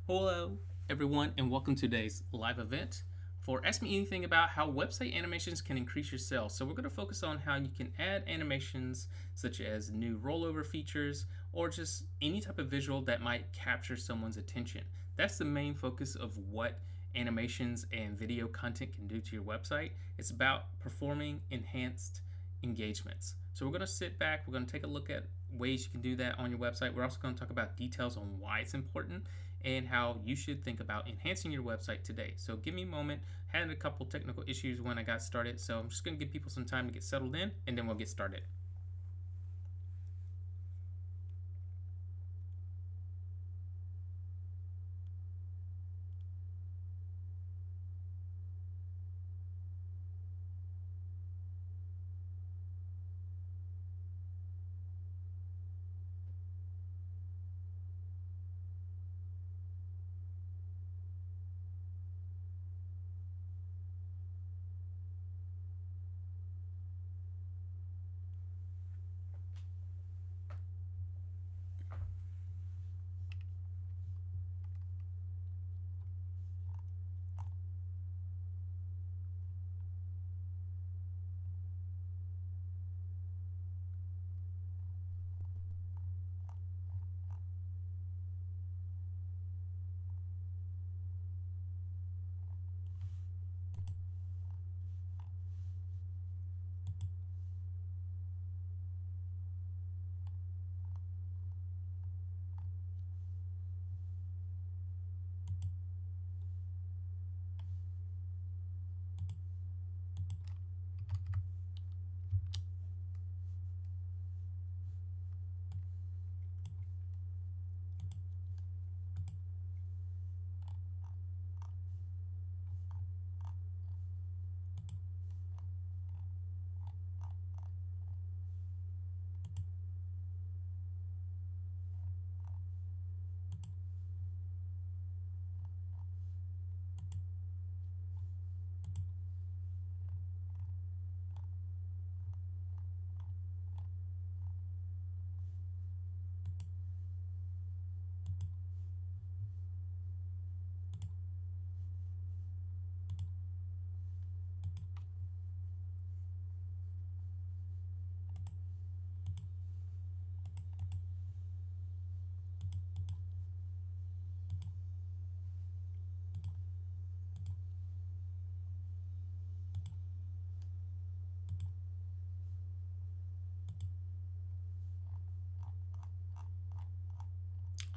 Hello, everyone, and welcome to today's live event for Ask Me Anything about how website animations can increase your sales. So, we're going to focus on how you can add animations such as new rollover features or just any type of visual that might capture someone's attention. That's the main focus of what animations and video content can do to your website. It's about performing enhanced engagements. So, we're going to sit back, we're going to take a look at ways you can do that on your website. We're also going to talk about details on why it's important and how you should think about enhancing your website today. So give me a moment. Had a couple technical issues when I got started, so I'm just going to give people some time to get settled in, and then we'll get started.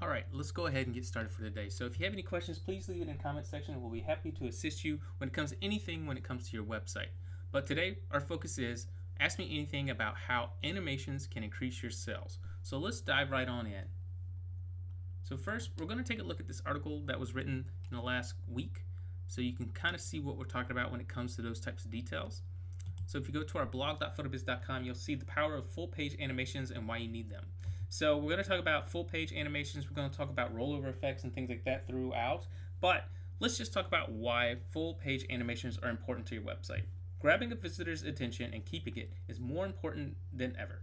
All right, let's go ahead and get started for today. So if you have any questions, please leave it in the comment section. We'll be happy to assist you when it comes to anything when it comes to your website. But today, our focus is ask me anything about how animations can increase your sales. So let's dive right on in. So first, we're going to take a look at this article that was written in the last week so you can kind of see what we're talking about when it comes to those types of details. So if you go to our blog.photobiz.com, you'll see the power of full page animations and why you need them. So we're going to talk about full page animations. We're going to talk about rollover effects and things like that throughout. But let's just talk about why full page animations are important to your website. Grabbing a visitor's attention and keeping it is more important than ever.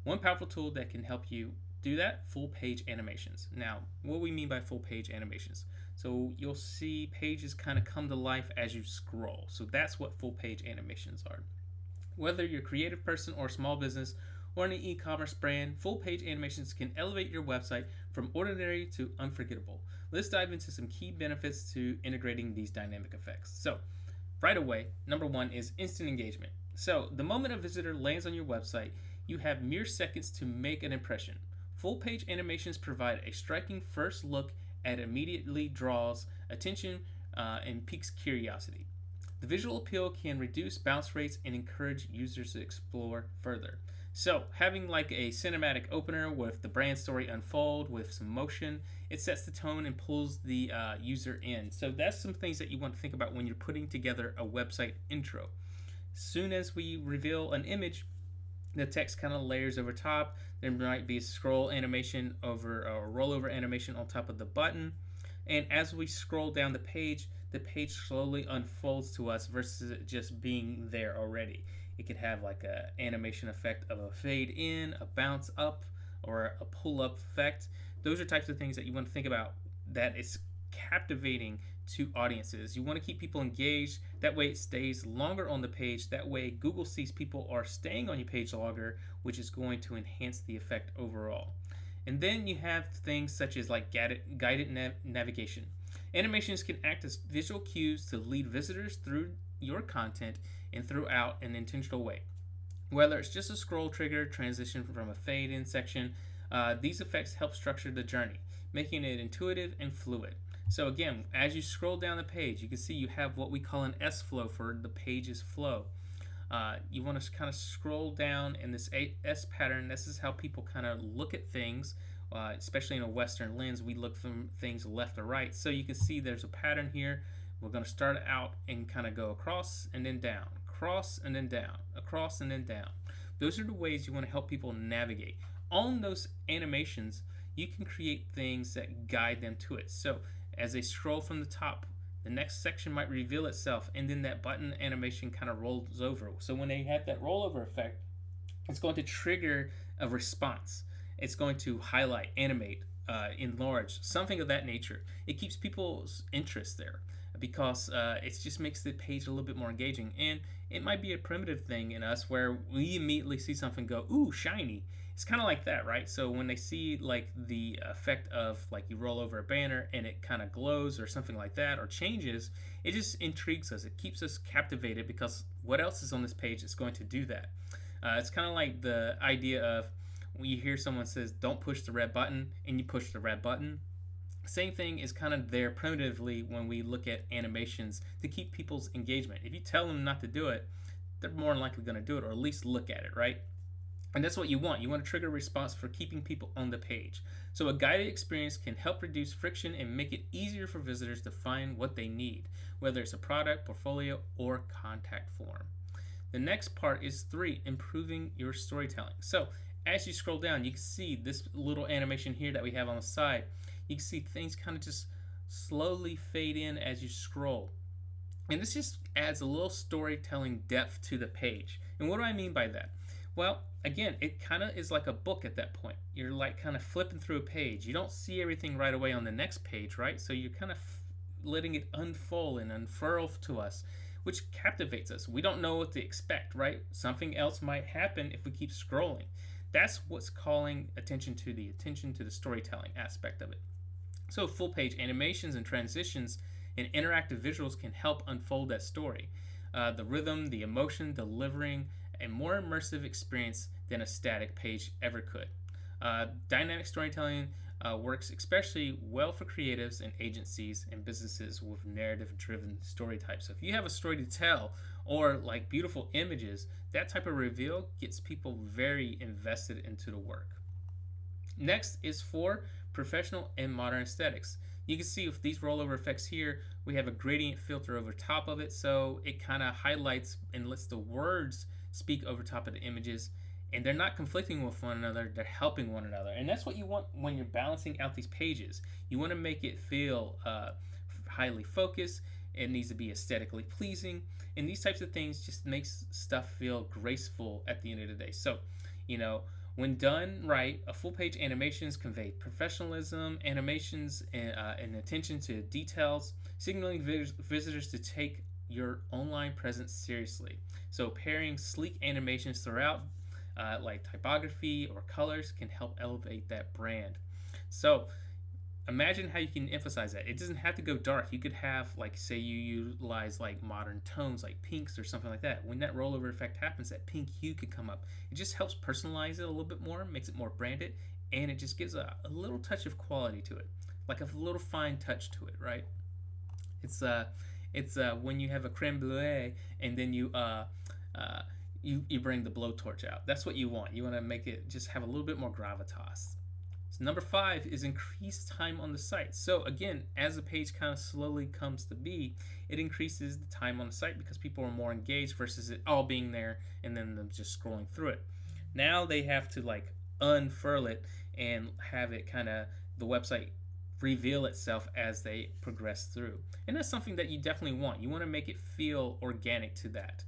One powerful tool that can help you do that, full page animations. Now, what we mean by full page animations. So you'll see pages kind of come to life as you scroll. So that's what full page animations are. Whether you're a creative person or a small business or an e-commerce brand, full page animations can elevate your website from ordinary to unforgettable. Let's dive into some key benefits to integrating these dynamic effects. So, right away, number one is instant engagement. So, the moment a visitor lands on your website, you have mere seconds to make an impression. Full page animations provide a striking first look that immediately draws attention and piques curiosity. The visual appeal can reduce bounce rates and encourage users to explore further. So, having like a cinematic opener with the brand story unfold with some motion, it sets the tone and pulls the user in. So, that's some things that you want to think about when you're putting together a website intro. As soon as we reveal an image, the text kind of layers over top. There might be a scroll animation over or rollover animation on top of the button. And as we scroll down the page slowly unfolds to us versus it just being there already. It could have like a animation effect of a fade in, a bounce up, or a pull up effect. Those are types of things that you want to think about that is captivating to audiences. You want to keep people engaged. That way it stays longer on the page. That way Google sees people are staying on your page longer, which is going to enhance the effect overall. And then you have things such as like guided navigation. Animations can act as visual cues to lead visitors through your content and throughout an intentional way. Whether it's just a scroll trigger, transition from a fade in section, these effects help structure the journey, making it intuitive and fluid. So again, as you scroll down the page, you can see you have what we call an S flow for the page's flow. You want to kind of scroll down in this S pattern. This is how people kind of look at things, especially in a Western lens. We look from things left to right. So you can see there's a pattern here. We're going to start out and kind of go across and then down, across and then down, across and then down. Those are the ways you want to help people navigate. On those animations, you can create things that guide them to it. So as they scroll from the top, the next section might reveal itself, and then that button animation kind of rolls over. So when they have that rollover effect, it's going to trigger a response. It's going to highlight, animate, enlarge, something of that nature. It keeps people's interest there because it just makes the page a little bit more engaging. And it might be a primitive thing in us where we immediately see something go, ooh, shiny. It's kind of like that, right? So when they see like the effect of like you roll over a banner and it kind of glows or something like that or changes, it just intrigues us. It keeps us captivated because what else is on this page is going to do that. It's kind of like the idea of when you hear someone says, don't push the red button, and you push the red button. Same thing is kind of there primitively when we look at animations to keep people's engagement. If you tell them not to do it, they're more than likely going to do it or at least look at it, right? And that's what you want. You want to trigger a response for keeping people on the page. So a guided experience can help reduce friction and make it easier for visitors to find what they need, whether it's a product, portfolio, or contact form. The next part is 3, improving your storytelling. So as you scroll down, you can see this little animation here that we have on the side. You can see things kind of just slowly fade in as you scroll. And this just adds a little storytelling depth to the page. And what do I mean by that? Well, again, it kind of is like a book at that point. You're like kind of flipping through a page. You don't see everything right away on the next page, right? So you're kind of letting it unfold and unfurl to us, which captivates us. We don't know what to expect, right? Something else might happen if we keep scrolling. That's what's calling attention to the storytelling aspect of it. So full page animations and transitions and interactive visuals can help unfold that story. The rhythm, the emotion, delivering a more immersive experience than a static page ever could. Dynamic storytelling works especially well for creatives and agencies and businesses with narrative-driven story types. So if you have a story to tell or like beautiful images, that type of reveal gets people very invested into the work. Next is 4, professional and modern aesthetics. You can see with these rollover effects here, we have a gradient filter over top of it, so it kind of highlights and lets the words speak over top of the images, and they're not conflicting with one another, they're helping one another. And that's what you want when you're balancing out these pages. You want to make it feel highly focused. It needs to be aesthetically pleasing, and these types of things just makes stuff feel graceful at the end of the day. So, you know, when done right, a full page animations convey professionalism, animations, and attention to details, signaling visitors to take your online presence seriously. So pairing sleek animations throughout, like typography or colors, can help elevate that brand. So imagine how you can emphasize that. It doesn't have to go dark. You could have, like, say you utilize like modern tones like pinks or something like that. When that rollover effect happens, that pink hue could come up. It just helps personalize it a little bit more, makes it more branded, and it just gives a little touch of quality to it, like a little fine touch to it, right? It's when you have a creme brulee and then you bring the blowtorch out. That's what you want. You want to make it just have a little bit more gravitas. So number 5 is increased time on the site. So again, as the page kind of slowly comes to be, it increases the time on the site because people are more engaged versus it all being there and then them just scrolling through it. Now they have to like unfurl it and have it kind of, the website reveal itself as they progress through. And that's something that you definitely want. You want to make it feel organic to that.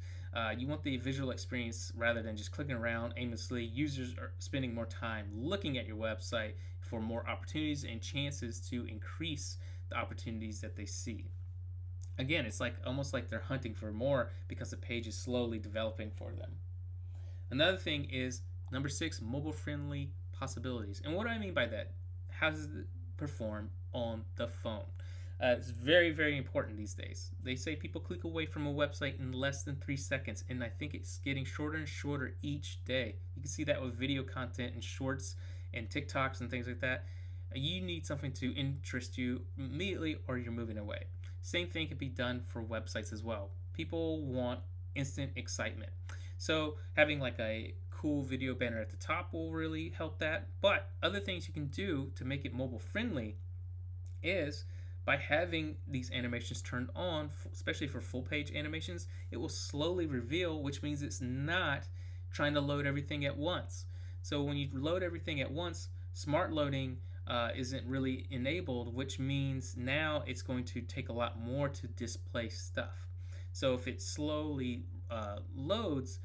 You want the visual experience rather than just clicking around aimlessly. Users are spending more time looking at your website for more opportunities and chances to increase the opportunities that they see. Again, it's like almost like they're hunting for more because the page is slowly developing for them. Another thing is number 6, mobile friendly possibilities. And what do I mean by that? How does it perform on the phone? It's very, very important these days. They say people click away from a website in less than 3 seconds, and I think it's getting shorter and shorter each day. You can see that with video content and shorts and TikToks and things like that. You need something to interest you immediately or you're moving away. Same thing can be done for websites as well. People want instant excitement. So having like a cool video banner at the top will really help that. But other things you can do to make it mobile friendly is by having these animations turned on, especially for full page animations, it will slowly reveal, which means it's not trying to load everything at once. So when you load everything at once, smart loading isn't really enabled, which means now it's going to take a lot more to display stuff. So if it slowly loads,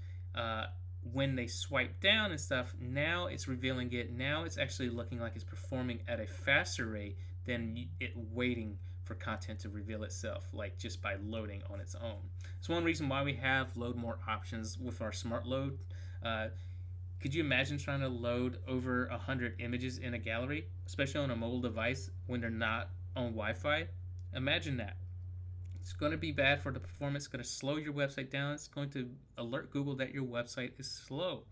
when they swipe down and stuff, now it's revealing it. Now it's actually looking like it's performing at a faster rate than it waiting for content to reveal itself, like just by loading on its own. It's one reason why we have load more options with our smart load. Could you imagine trying to load over 100 images in a gallery, especially on a mobile device when they're not on Wi-Fi? Imagine that. It's going to be bad for the performance. It's going to slow your website down. It's going to alert Google that your website is slow,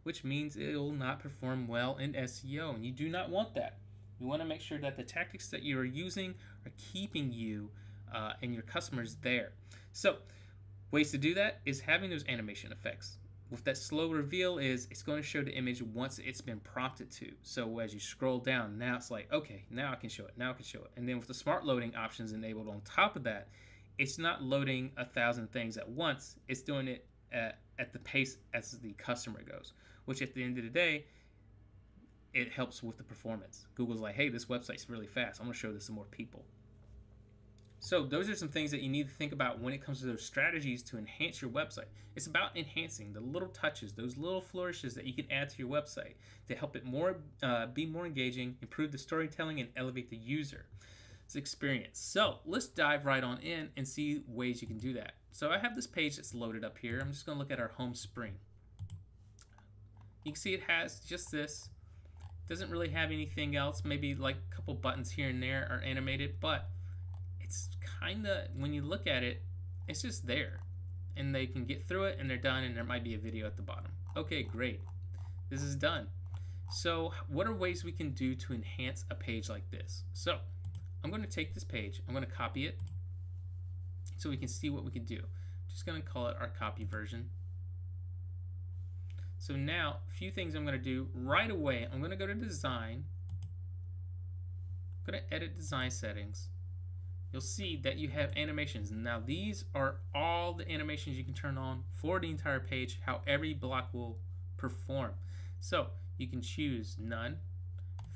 which means it will not perform well in SEO, and you do not want that. You want to make sure that the tactics that you are using are keeping you and your customers there. So ways to do that is having those animation effects. With that slow reveal is it's going to show the image once it's been prompted to. So as you scroll down, now it's like, okay, now I can show it, now I can show it. And then with the smart loading options enabled on top of that, it's not loading 1,000 things at once. It's doing it at the pace as the customer goes, which at the end of the day, it helps with the performance. Google's like, hey, this website's really fast. I'm going to show this to more people. So those are some things that you need to think about when it comes to those strategies to enhance your website. It's about enhancing the little touches, those little flourishes that you can add to your website to help it be more engaging, improve the storytelling, and elevate the user's experience. So let's dive right on in and see ways you can do that. So I have this page that's loaded up here. I'm just going to look at our home screen. You can see it has just this. Doesn't really have anything else. Maybe like a couple buttons here and there are animated, but it's kind of, when you look at it, it's just there. And they can get through it and they're done, and there might be a video at the bottom. Okay, great. This is done. So what are ways we can do to enhance a page like this? So I'm going to take this page, I'm going to copy it so we can see what we can do. Just going to call it our copy version. So now, a few things I'm going to do right away. I'm going to go to design. I'm going to edit design settings. You'll see that you have animations. Now these are all the animations you can turn on for the entire page, how every block will perform. So you can choose none,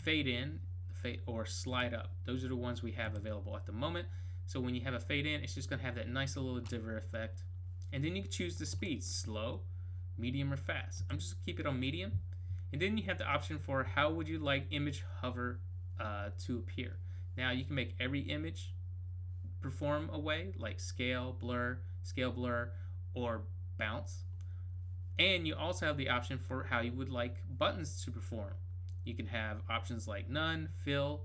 fade in, fade, or slide up. Those are the ones we have available at the moment. So when you have a fade in, it's just going to have that nice little diver effect. And then you can choose the speed, slow, medium, or fast. I'm just going to keep it on medium. And then you have the option for how would you like image hover to appear. Now you can make every image perform a way, like scale blur, or bounce. And you also have the option for how you would like buttons to perform. You can have options like none, fill,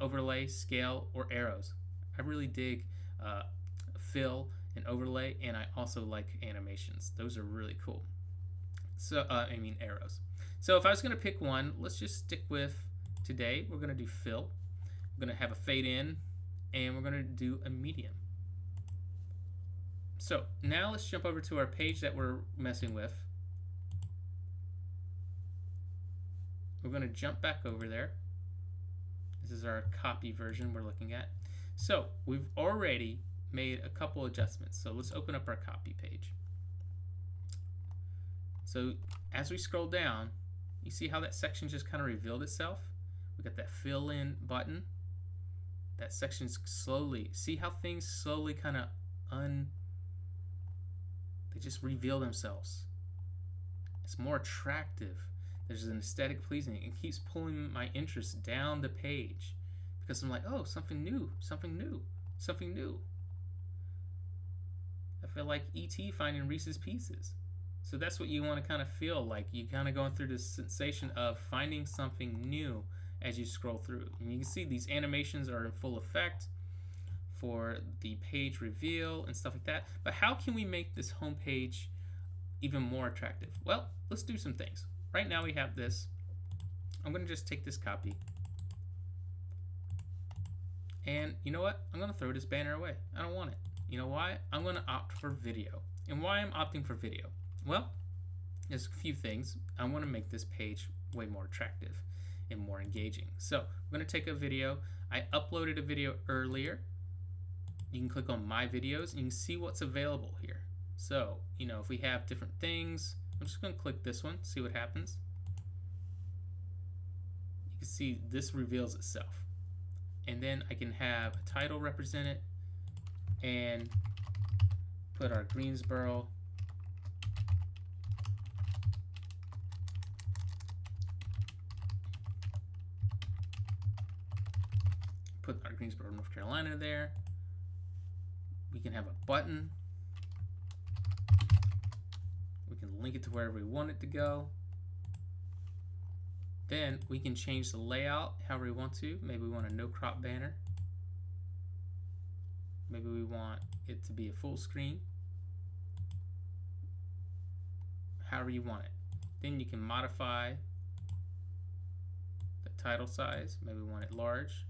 overlay, scale, or arrows. I really dig fill and overlay, and I also like animations. Those are really cool. So arrows. So if I was going to pick one, let's just stick with today. We're going to do fill. We're going to have a fade in, and we're going to do a medium. So now let's jump over to our page that we're messing with. We're going to jump back over there. This is our copy version we're looking at. So we've already made a couple adjustments. So let's open up our copy page. So as we scroll down, you see how that section just kind of revealed itself? We got that fill in button. That section's slowly, see how things slowly kind of they just reveal themselves. It's more attractive. There's an aesthetic pleasing. It keeps pulling my interest down the page because I'm like, oh, something new, something new, something new. I feel like E.T. finding Reese's Pieces. So that's what you want to kind of feel like. You kind of going through this sensation of finding something new as you scroll through. And you can see these animations are in full effect for the page reveal and stuff like that. But how can we make this home page even more attractive? Well, let's do some things. Right now we have this. I'm going to just take this copy. And you know what? I'm going to throw this banner away. I don't want it. You know why? I'm going to opt for video. And why I'm opting for video? Well, there's a few things. I want to make this page way more attractive and more engaging. So I'm going to take a video. I uploaded a video earlier. You can click on my videos and you can see what's available here. So, you know, if we have different things, I'm just going to click this one, see what happens. You can see this reveals itself. And then I can have a title represented and put our Greensboro North Carolina there. We can have a button. We can link it to wherever we want it to go. Then we can change the layout however we want to. Maybe we want a no crop banner. Maybe we want it to be a full screen. However you want it. Then you can modify the title size. Maybe we want it large.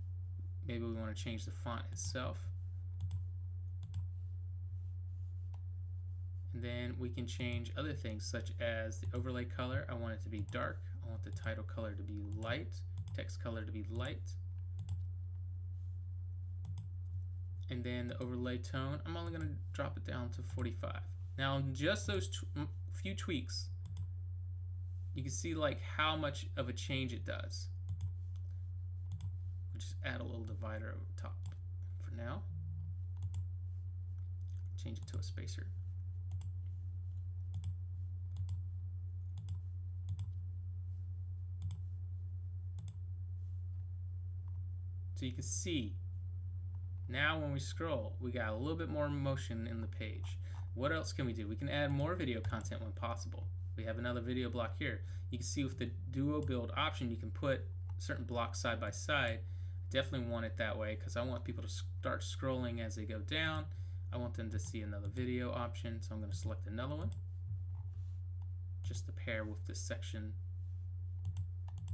Maybe we want to change the font itself. And then we can change other things such as the overlay color. I want it to be dark. I want the title color to be light. Text color to be light. And then the overlay tone, I'm only going to drop it down to 45. Now, just those few tweaks, you can see like how much of a change it does. We'll just add a little divider over top for now. Change it to a spacer. So you can see now when we scroll, we got a little bit more motion in the page. What else can we do? We can add more video content when possible. We have another video block here. You can see with the duo build option, you can put certain blocks side by side. I definitely want it that way because I want people to start scrolling as they go down. I want them to see another video option, so I'm going to select another one just to pair with this section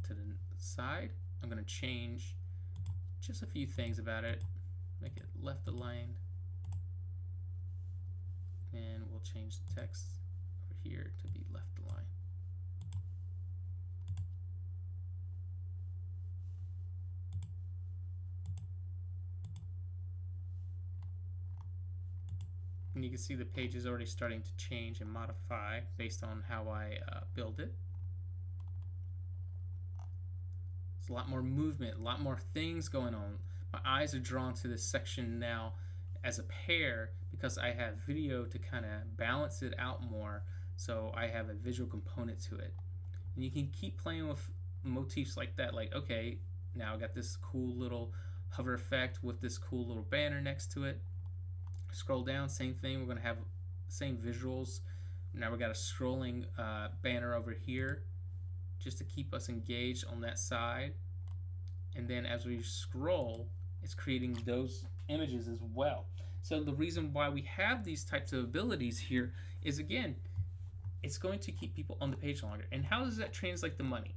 to the side. I'm going to change just a few things about it. Make it left aligned, and we'll change the text over here to be left aligned. And you can see the page is already starting to change and modify based on how I build it. There's a lot more movement, a lot more things going on. My eyes are drawn to this section now as a pair because I have video to kind of balance it out more, so I have a visual component to it. And you can keep playing with motifs like that, like, okay, now I got this cool little hover effect with this cool little banner next to it. Scroll down, same thing, we're going to have same visuals. Now we got a scrolling banner over here just to keep us engaged on that side. And then as we scroll, it's creating those images as well. So the reason why we have these types of abilities here is, again, it's going to keep people on the page longer. And how does that translate to money?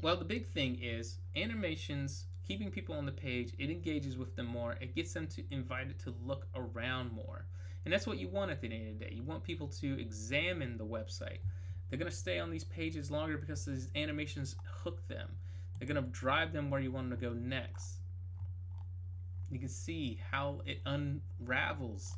Well, the big thing is animations, keeping people on the page, it engages with them more, it gets them to invited to look around more. And that's what you want at the end of the day. You want people to examine the website. They're going to stay on these pages longer because these animations hook them. They're going to drive them where you want them to go next. You can see how it unravels,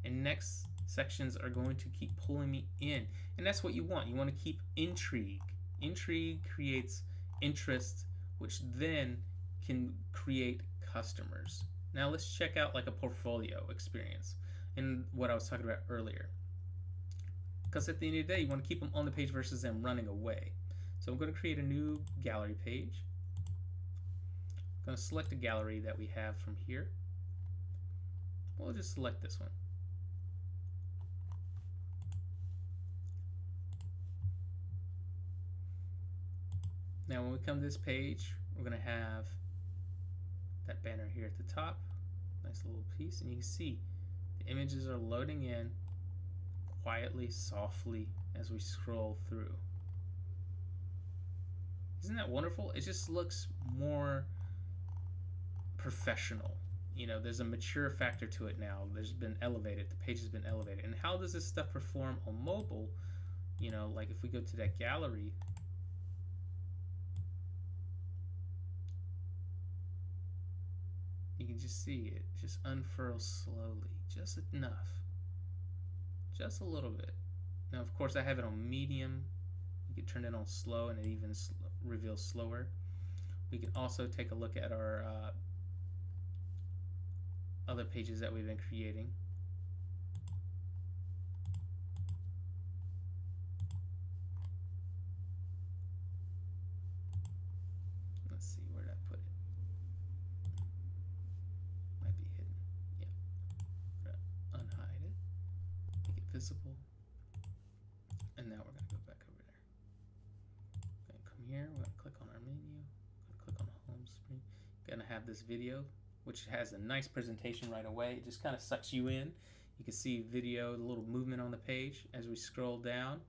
and next sections are going to keep pulling me in. And that's what you want. You want to keep intrigue. Intrigue creates interest, which then can create customers. Now let's check out like a portfolio experience and what I was talking about earlier. Because at the end of the day, you want to keep them on the page versus them running away. So I'm going to create a new gallery page. I'm going to select a gallery that we have from here. We'll just select this one. Now when we come to this page, we're going to have that banner here at the top. Nice little piece, and you can see the images are loading in quietly, softly as we scroll through. Isn't that wonderful? It just looks more professional. You know, there's a mature factor to it now. There's been elevated. The page has been elevated. And how does this stuff perform on mobile? You know, like if we go to that gallery, you can just see it just unfurls slowly, just enough, just a little bit. Now, of course, I have it on medium. You can turn it on slow, and it even reveals slower. We can also take a look at our other pages that we've been creating. Let's see, where did I put it? Might be hidden. Yeah. Unhide it. Make it visible. And now we're going to go back over there. We're going to come here. We're going to click on our menu. We're going to click on home screen. Going to have this video, which has a nice presentation right away. It just kind of sucks you in. You can see video, the little movement on the page as we scroll down,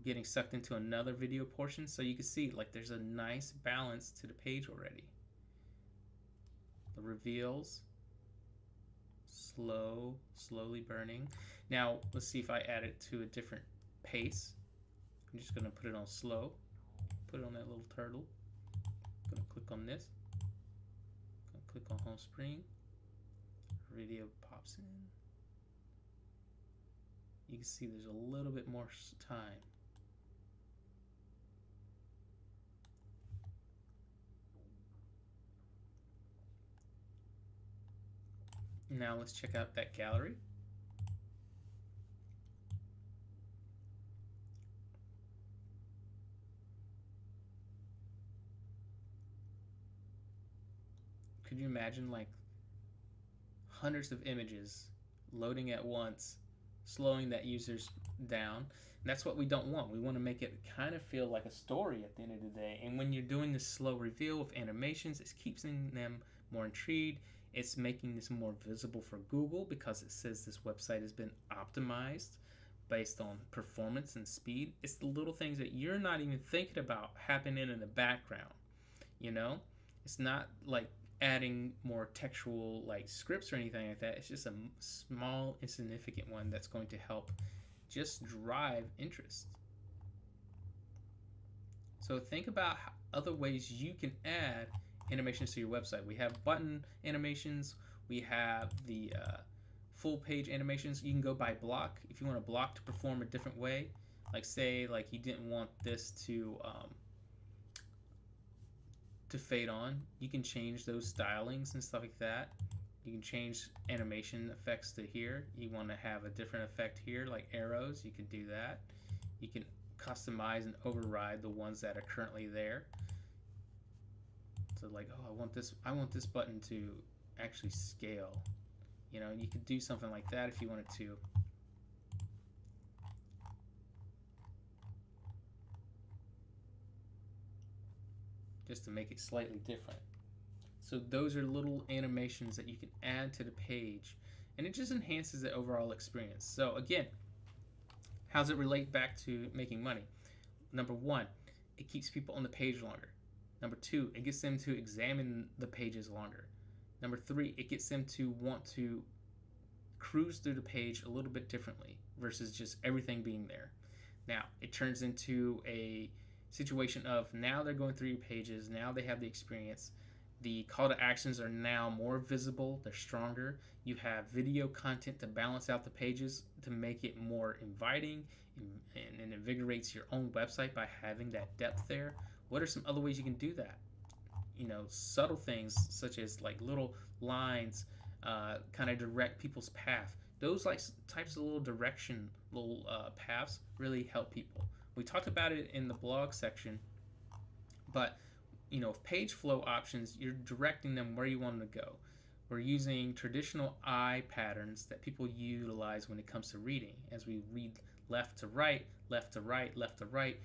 getting sucked into another video portion. So you can see like there's a nice balance to the page already. The reveals, slowly burning. Now let's see if I add it to a different pace. I'm just gonna put it on slow, put it on that little turtle. I'm gonna click on this. Click on home screen, video pops in. You can see there's a little bit more time. Now let's check out that gallery. Could you imagine like hundreds of images loading at once, slowing that user's down? And that's what we don't want. We want to make it kind of feel like a story at the end of the day. And when you're doing this slow reveal with animations, it's keeping them more intrigued. It's making this more visible for Google because it says this website has been optimized based on performance and speed. It's the little things that you're not even thinking about happening in the background. You know, it's not like adding more textual like scripts or anything like that. It's just a small insignificant one that's going to help just drive interest. So think about other ways you can add animations to your website. We have button animations, we have the full page animations. You can go by block if you want a block to perform a different way. Like say like you didn't want this to fade on, you can change those stylings and stuff like that. You can change animation effects to here. You want to have a different effect here like arrows, you can do that. You can customize and override the ones that are currently there. So like, oh, I want this button to actually scale. You know, you could do something like that if you wanted to. Just to make it slightly different. So those are little animations that you can add to the page, and it just enhances the overall experience. So again, how does it relate back to making money? Number one, it keeps people on the page longer. Number two, it gets them to examine the pages longer. Number three, it gets them to want to cruise through the page a little bit differently versus just everything being there. Now, it turns into a situation of now they're going through your pages, now they have the experience. The call to actions are now more visible, they're stronger. You have video content to balance out the pages to make it more inviting, and it invigorates your own website by having that depth there. What are some other ways you can do that? You know, subtle things such as like little lines, kind of direct people's path. Those like types of little direction, little paths really help people. We talked about it in the blog section, but page flow options, you're directing them where you want them to go. We're using traditional eye patterns that people utilize when it comes to reading, as we read left to right, left to right, left to right,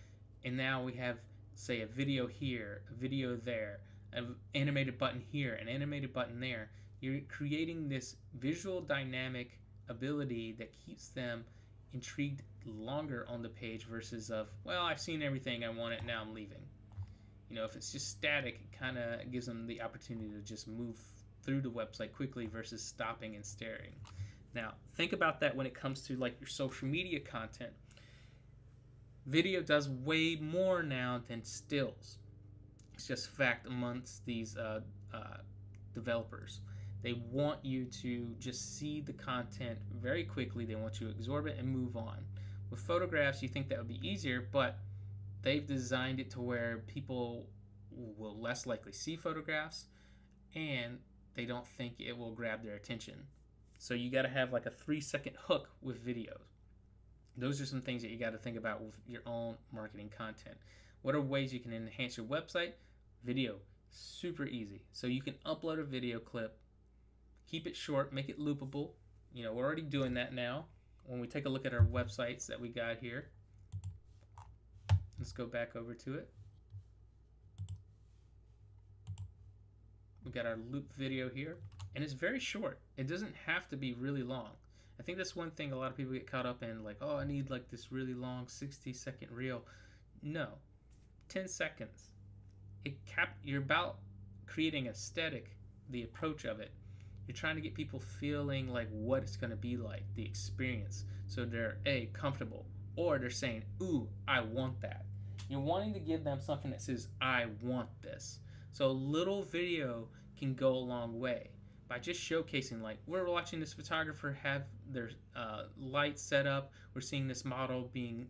and now we have, say, a video here, a video there, an animated button here, an animated button there. You're creating this visual dynamic ability that keeps them intrigued longer on the page versus of, well, I've seen everything I wanted, now I'm leaving. If it's just static, it kind of gives them the opportunity to just move through the website quickly versus stopping and staring. Now, think about that when it comes to like your social media content. Video does way more now than stills. It's just fact amongst these developers. They want you to just see the content very quickly. They want you to absorb it and move on. With photographs, you think that would be easier, but they've designed it to where people will less likely see photographs and they don't think it will grab their attention. So you got to have like a 3-second hook with videos. Those are some things that you got to think about with your own marketing content. What are ways you can enhance your website? Video, super easy. So you can upload a video clip, keep it short, make it loopable. We're already doing that now. When we take a look at our websites that we got here, let's go back over to it. We got our loop video here, and it's very short. It doesn't have to be really long. I think that's one thing a lot of people get caught up in, like, oh, I need like this really long 60-second reel. No, 10 seconds. You're about creating aesthetic, the approach of it. You're trying to get people feeling like what it's going to be like, the experience. So they're comfortable, or they're saying, ooh, I want that. You're wanting to give them something that says, I want this. So a little video can go a long way by just showcasing, like, we're watching this photographer have their lights set up. We're seeing this model being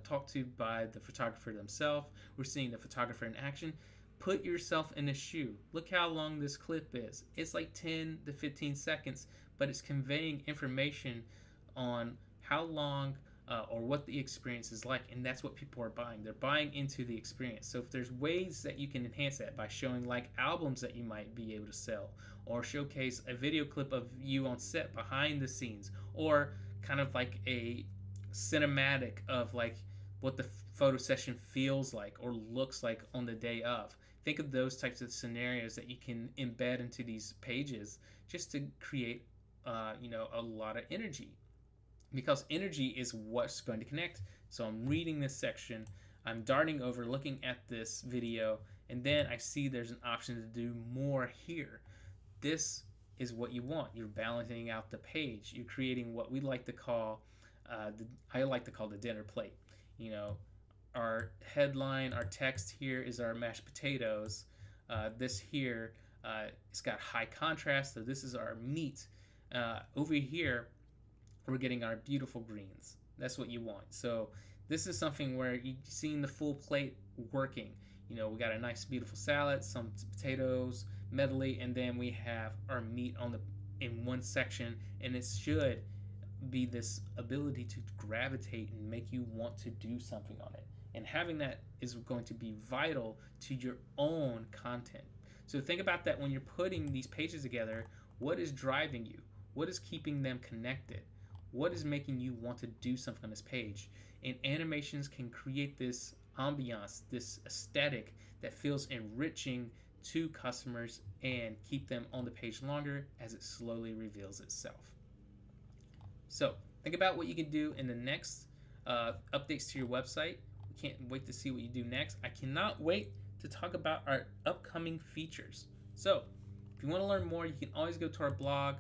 talked to by the photographer themselves. We're seeing the photographer in action. Put yourself in the shoe. Look how long this clip is. It's like 10 to 15 seconds, but it's conveying information on how long or what the experience is like, and that's what people are buying. They're buying into the experience. So if there's ways that you can enhance that by showing like albums that you might be able to sell, or showcase a video clip of you on set behind the scenes, or kind of like a cinematic of like what the photo session feels like or looks like on the day of. Think of those types of scenarios that you can embed into these pages just to create a lot of energy, because energy is what's going to connect. So I'm reading this section, I'm darting over, looking at this video, and then I see there's an option to do more here. This is what you want. You're balancing out the page. You're creating what we like to call, I like to call the dinner plate. Our headline, our text here is our mashed potatoes. This here, it's got high contrast, so this is our meat. Over here, we're getting our beautiful greens. That's what you want. So this is something where you've seen the full plate working. We got a nice beautiful salad, some potatoes, medley, and then we have our meat in one section, and it should be this ability to gravitate and make you want to do something on it. And having that is going to be vital to your own content. So think about that when you're putting these pages together. What is driving you? What is keeping them connected? What is making you want to do something on this page? And animations can create this ambiance, this aesthetic that feels enriching to customers and keep them on the page longer as it slowly reveals itself. So think about what you can do in the next updates to your website. We can't wait to see what you do next. I cannot wait to talk about our upcoming features. So if you want to learn more, you can always go to our blog,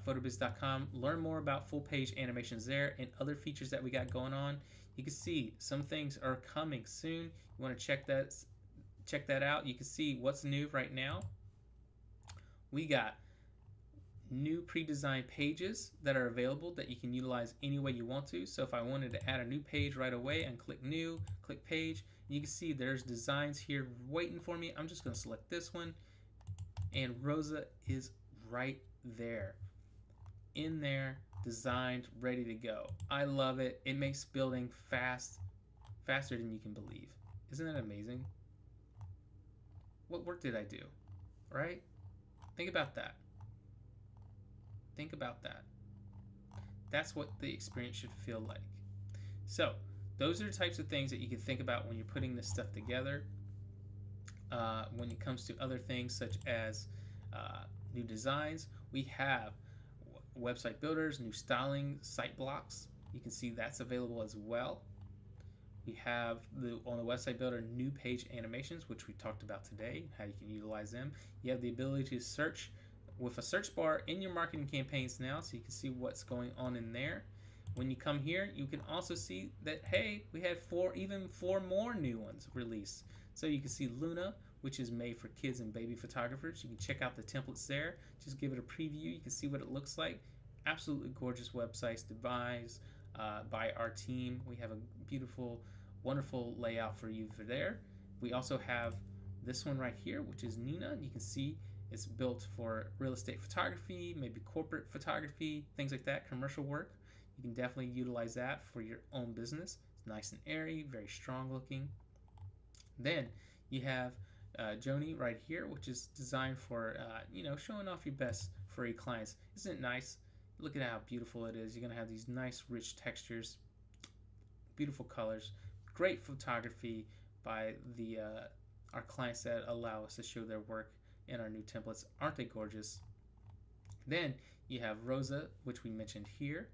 photobiz.com, learn more about full page animations there and other features that we got going on. You can see some things are coming soon. You want to check that out. You can see what's new right now. We got new pre-designed pages that are available that you can utilize any way you want to. So if I wanted to add a new page right away and click new, click page, you can see there's designs here waiting for me. I'm just going to select this one, and Rosa is right there, in there, designed, ready to go. I love it. It makes building faster than you can believe. Isn't that amazing? what work did I do? Right? Think about that. Think about that. That's what the experience should feel like. So, those are the types of things that you can think about when you're putting this stuff together. When it comes to other things such as new designs, we have website builders, new styling, site blocks. You can see that's available as well. We have on the website builder new page animations, which we talked about today, how you can utilize them. You have the ability to search with a search bar in your marketing campaigns now, so you can see what's going on in there. When you come here, you can also see that, hey, we had even four more new ones released. So you can see Luna, which is made for kids and baby photographers. You can check out the templates there. Just give it a preview. You can see what it looks like. Absolutely gorgeous websites devised by our team. We have a beautiful, wonderful layout for you for there. We also have this one right here, which is Nina. You can see it's built for real estate photography, maybe corporate photography, things like that, commercial work. You can definitely utilize that for your own business. It's nice and airy, very strong looking. Then you have Joni right here, which is designed for showing off your best for your clients. Isn't it nice? Look at how beautiful it is. You're gonna have these nice, rich textures, beautiful colors, great photography by our clients that allow us to show their work in our new templates. Aren't they gorgeous? Then you have Rosa, which we mentioned here.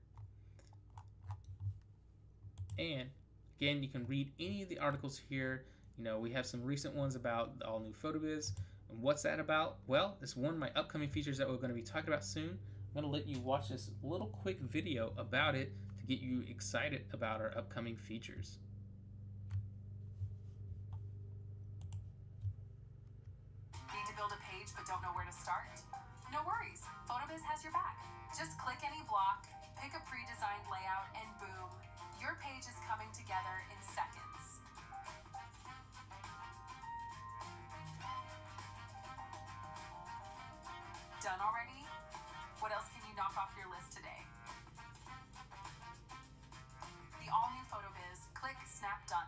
And again, you can read any of the articles here. We have some recent ones about the all new PhotoBiz. And what's that about? Well, it's one of my upcoming features that we're going to be talking about soon. I'm going to let you watch this little quick video about it to get you excited about our upcoming features. Need to build a page but don't know where to start? No worries, PhotoBiz has your back. Just click any block, pick a pre-designed layout, and boom, your page is coming together in seconds. Done already? What else can you knock off your list today? The all-new PhotoBiz. Click, snap, done.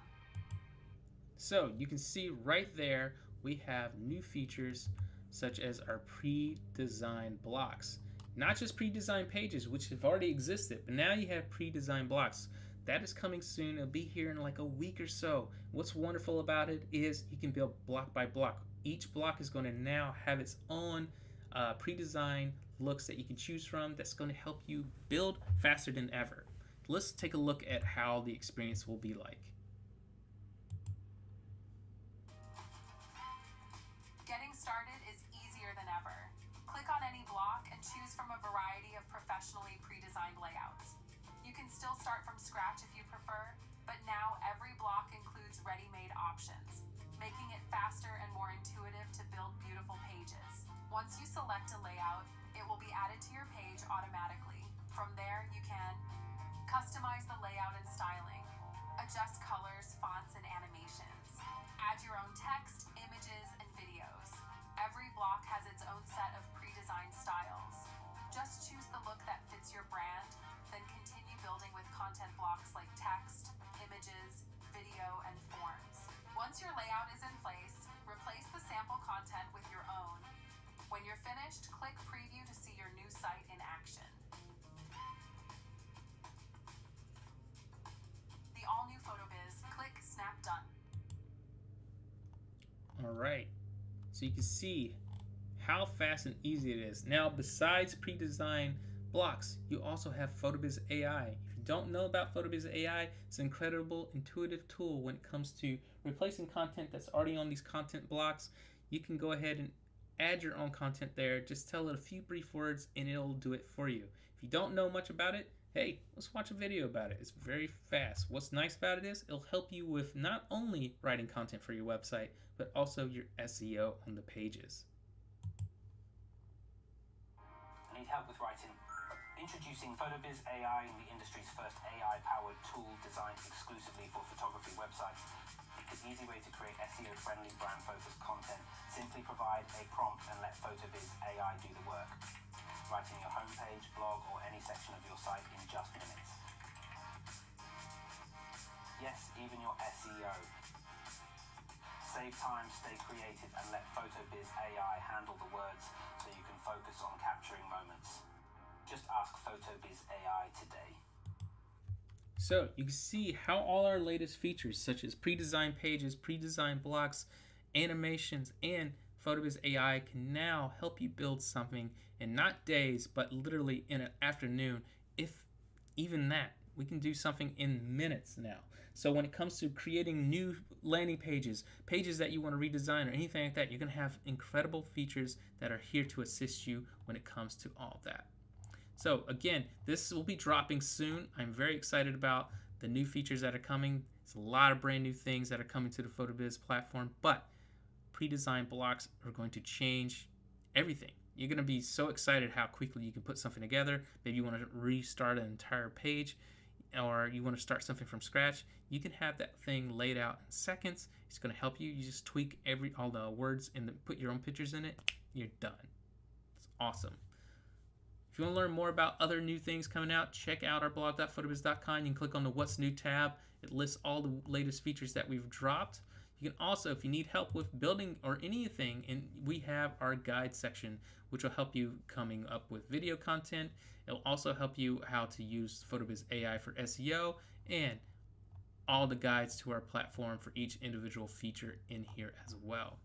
So you can see right there we have new features such as our pre-designed blocks. Not just pre-designed pages, which have already existed, but now you have pre-designed blocks. That is coming soon. It'll be here in like a week or so. What's wonderful about it is you can build block by block. Each block is going to now have its own pre-designed looks that you can choose from that's going to help you build faster than ever. Let's take a look at how the experience will be like. Getting started is easier than ever. Click on any block and choose from a variety of professionally pre-designed layouts. You can still start from scratch if you prefer, but now every block includes ready-made options, making it faster and more intuitive to build beautiful pages. Once you select a layout, it will be added to your page automatically. From there, you can customize the layout and styling, adjust colors, fonts, and animations, add your own text, images, and videos. Every block has its own set of pre-designed styles. Just choose the look that fits your brand, then continue building with content blocks like text, images, video, and forms. Once your layout is in place, replace the sample content with your own. When you're finished, click preview to see your new site in action. The all-new PhotoBiz. Click, snap, done. All right, so you can see how fast and easy it is. Now, besides pre-designed blocks, you also have PhotoBiz AI. If you don't know about PhotoBiz AI, it's an incredible, intuitive tool when it comes to replacing content that's already on these content blocks. You can go ahead and add your own content there. Just tell it a few brief words and it'll do it for you. If you don't know much about it, hey, let's watch a video about it. It's very fast. What's nice about it is it'll help you with not only writing content for your website, but also your SEO on the pages. Need help with writing? Introducing PhotoBiz AI, the industry's first AI-powered tool designed exclusively for photography websites. It's an easy way to create SEO-friendly, brand-focused content. Simply provide a prompt and let PhotoBiz AI do the work, writing your homepage, blog, or any section of your site in just minutes. Yes, even your SEO. Save time, stay creative, and let PhotoBiz AI handle the words so you can focus on capturing moments. Just ask PhotoBiz AI today. So you can see how all our latest features, such as pre-designed pages, pre-designed blocks, animations, and PhotoBiz AI can now help you build something in not days, but literally in an afternoon. If even that, we can do something in minutes now. So when it comes to creating new landing pages, pages that you want to redesign or anything like that, you're going to have incredible features that are here to assist you when it comes to all of that. So again, this will be dropping soon. I'm very excited about the new features that are coming. It's a lot of brand new things that are coming to the PhotoBiz platform, but pre-designed blocks are going to change everything. You're going to be so excited how quickly you can put something together. Maybe you want to restart an entire page, or you want to start something from scratch. You can have that thing laid out in seconds. It's going to help you. You just tweak all the words and put your own pictures in it. You're done. It's awesome. If you want to learn more about other new things coming out, check out our blog.photobiz.com. You can click on the What's New tab. It lists all the latest features that we've dropped. You can also, if you need help with building or anything, and we have our guide section, which will help you coming up with video content. It'll also help you how to use PhotoBiz AI for SEO and all the guides to our platform for each individual feature in here as well.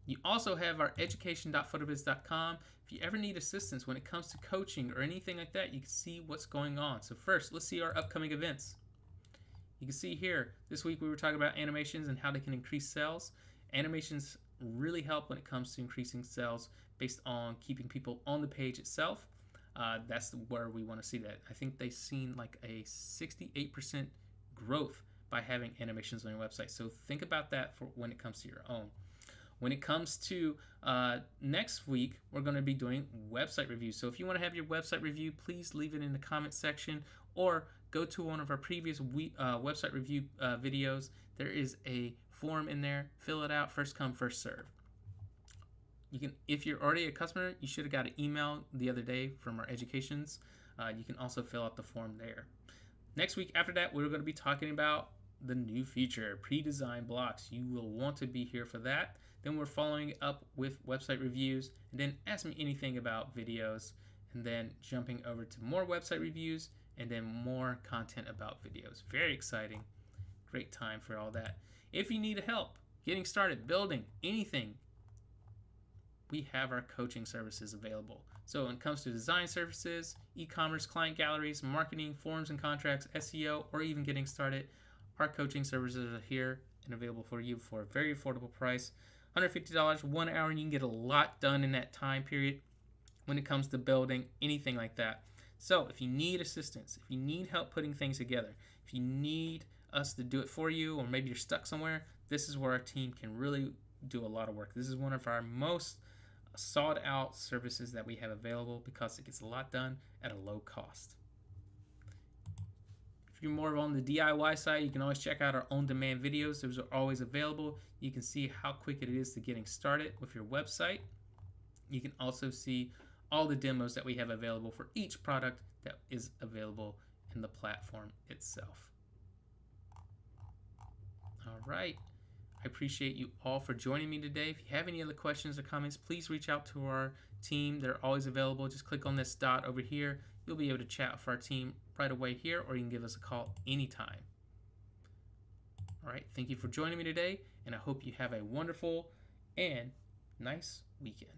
You also have our education.photobiz.com. If you ever need assistance when it comes to coaching or anything like that, you can see what's going on. So first, let's see our upcoming events. You can see here, this week we were talking about animations and how they can increase sales. Animations really help when it comes to increasing sales based on keeping people on the page itself. That's where we want to see that. I think they've seen like a 68% growth by having animations on your website. So think about that for when it comes to your own. When it comes to next week, we're going to be doing website reviews. So if you want to have your website review, please leave it in the comment section or go to one of our previous website review videos. There is a form in there. Fill it out. First come, first serve. You can, if you're already a customer, you should have got an email the other day from our educations. You can also fill out the form there. Next week after that, we're going to be talking about the new feature, pre-designed blocks. You will want to be here for that. Then we're following up with website reviews, and then ask me anything about videos, and then jumping over to more website reviews, and then more content about videos. Very exciting. Great time for all that. If you need help getting started, building anything, we have our coaching services available. So when it comes to design services, e-commerce, client galleries, marketing, forms and contracts, SEO, or even getting started, our coaching services are here and available for you for a very affordable price. $150, 1 hour, and you can get a lot done in that time period when it comes to building anything like that. So if you need assistance, if you need help putting things together, if you need us to do it for you, or maybe you're stuck somewhere, this is where our team can really do a lot of work. This is one of our most sought out services that we have available because it gets a lot done at a low cost. If you're more on the DIY side, you can always check out our on-demand videos. Those are always available. You can see how quick it is to getting started with your website. You can also see all the demos that we have available for each product that is available in the platform itself. All right. I appreciate you all for joining me today. If you have any other questions or comments, please reach out to our team. They're always available. Just click on this dot over here. You'll be able to chat with our team right away here, or you can give us a call anytime. All right. Thank you for joining me today, and I hope you have a wonderful and nice weekend.